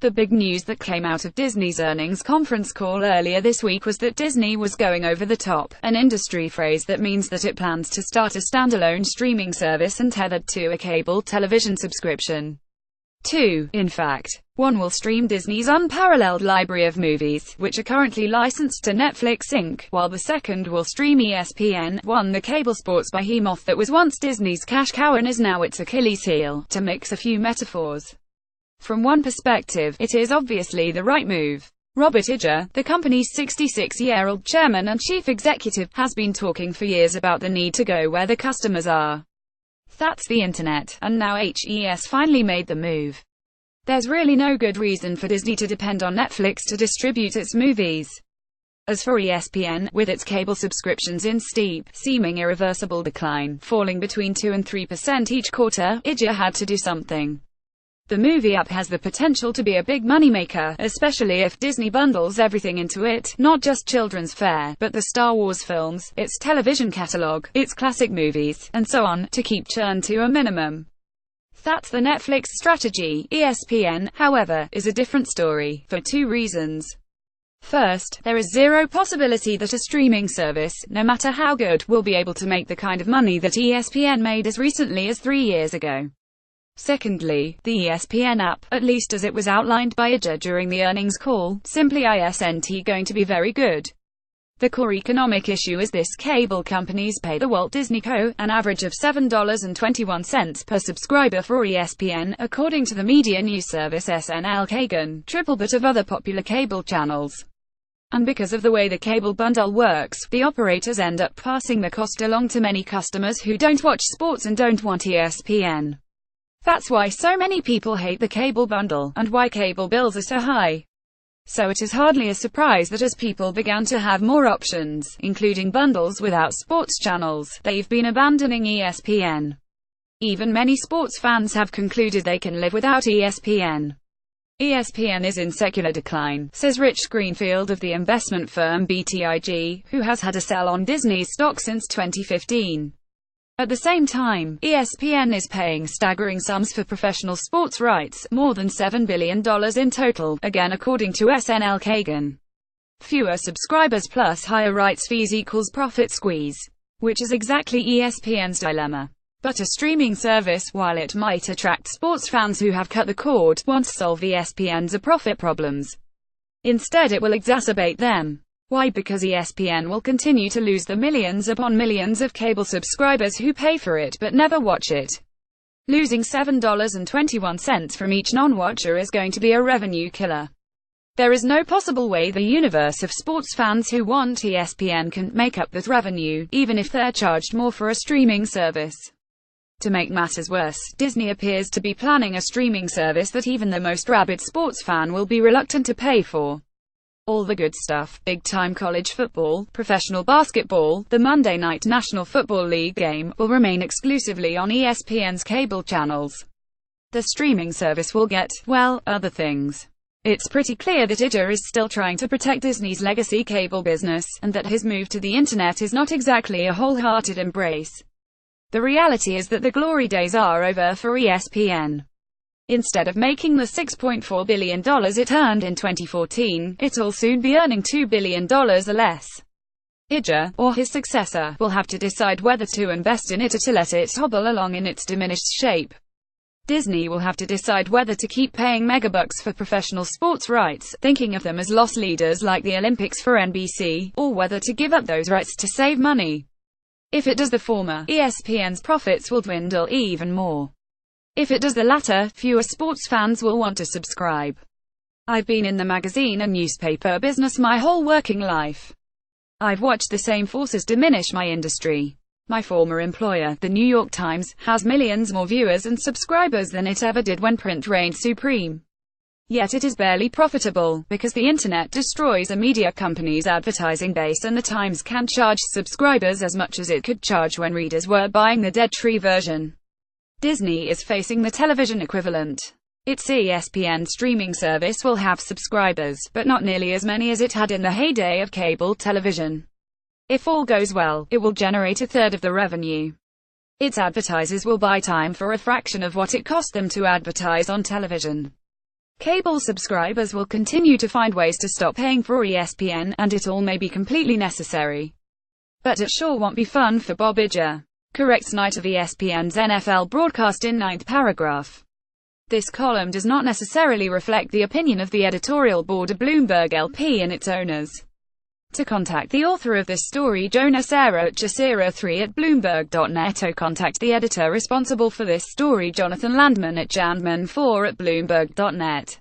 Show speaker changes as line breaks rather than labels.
The big news that came out of Disney's earnings conference call earlier this week was that Disney was going over the top, an industry phrase that means that it plans to start a standalone streaming service untethered to a cable television subscription. Two, in fact. One will stream Disney's unparalleled library of movies, which are currently licensed to Netflix Inc., while the second will stream ESPN, the cable sports behemoth that was once Disney's cash cow and is now its Achilles heel, to mix a few metaphors. From one perspective, it is obviously the right move. Robert Iger, the company's 66-year-old chairman and chief executive, has been talking for years about the need to go where the customers are. That's the internet, and now HES finally made the move. There's really no good reason for Disney to depend on Netflix to distribute its movies. As for ESPN, with its cable subscriptions in steep, seeming irreversible decline, falling between 2 and 3% each quarter, Iger had to do something. The movie app has the potential to be a big moneymaker, especially if Disney bundles everything into it, not just children's fare, but the Star Wars films, its television catalog, its classic movies, and so on, to keep churn to a minimum. That's the Netflix strategy. ESPN, however, is a different story, for two reasons. First, there is zero possibility that a streaming service, no matter how good, will be able to make the kind of money that ESPN made as recently as 3 years ago. Secondly, the ESPN app, at least as it was outlined by Iger during the earnings call, simply isn't going to be very good. The core economic issue is this: cable companies pay the Walt Disney Co. an average of $7.21 per subscriber for ESPN, according to the media news service Espn, triple that of other popular cable channels. And because of the way the cable bundle works, the operators end up passing the cost along to many customers who don't watch sports and don't want ESPN. That's why so many people hate the cable bundle, and why cable bills are so high. So it is hardly a surprise that as people began to have more options, including bundles without sports channels, they've been abandoning ESPN. Even many sports fans have concluded they can live without ESPN. ESPN is in secular decline, says Rich Greenfield of the investment firm BTIG, who has had a sell on Disney's stock since 2015. At the same time, ESPN is paying staggering sums for professional sports rights, more than $7 billion in total, again according to Espn. Fewer subscribers plus higher rights fees equals profit squeeze. Which is exactly ESPN's dilemma. But a streaming service, while it might attract sports fans who have cut the cord, won't solve ESPN's profit problems. Instead it will exacerbate them. Why? Because ESPN will continue to lose the millions upon millions of cable subscribers who pay for it but never watch it. Losing $7.21 from each non-watcher is going to be a revenue killer. There is no possible way the universe of sports fans who want ESPN can make up that revenue, even if they're charged more for a streaming service. To make matters worse, Disney appears to be planning a streaming service that even the most rabid sports fan will be reluctant to pay for. All the good stuff, big-time college football, professional basketball, the Monday Night National Football League game, will remain exclusively on ESPN's cable channels. The streaming service will get, well, other things. It's pretty clear that Iger is still trying to protect Disney's legacy cable business, and that his move to the internet is not exactly a wholehearted embrace. The reality is that the glory days are over for ESPN. Instead of making the $6.4 billion it earned in 2014, it'll soon be earning $2 billion or less. Iger, or his successor, will have to decide whether to invest in it or to let it hobble along in its diminished shape. Disney will have to decide whether to keep paying megabucks for professional sports rights, thinking of them as loss leaders like the Olympics for NBC, or whether to give up those rights to save money. If it does the former, ESPN's profits will dwindle even more. If it does the latter, fewer sports fans will want to subscribe. I've been in the magazine and newspaper business my whole working life. I've watched the same forces diminish my industry. My former employer, the New York Times, has millions more viewers and subscribers than it ever did when print reigned supreme. Yet it is barely profitable, because the internet destroys a media company's advertising base and the Times can't charge subscribers as much as it could charge when readers were buying the Dead Tree version. Disney is facing the television equivalent. Its ESPN streaming service will have subscribers, but not nearly as many as it had in the heyday of cable television. If all goes well, it will generate a third of the revenue. Its advertisers will buy time for a fraction of what it cost them to advertise on television. Cable subscribers will continue to find ways to stop paying for ESPN, and it all may be completely necessary. But it sure won't be fun for Bob Iger. Corrects night of ESPN's NFL broadcast in 9th paragraph. This column does not necessarily reflect the opinion of the editorial board of Bloomberg LP and its owners. To contact the author of this story, Jonah Serra at jasera3@bloomberg.net, or contact the editor responsible for this story, Jonathan Landman at jandman4@bloomberg.net.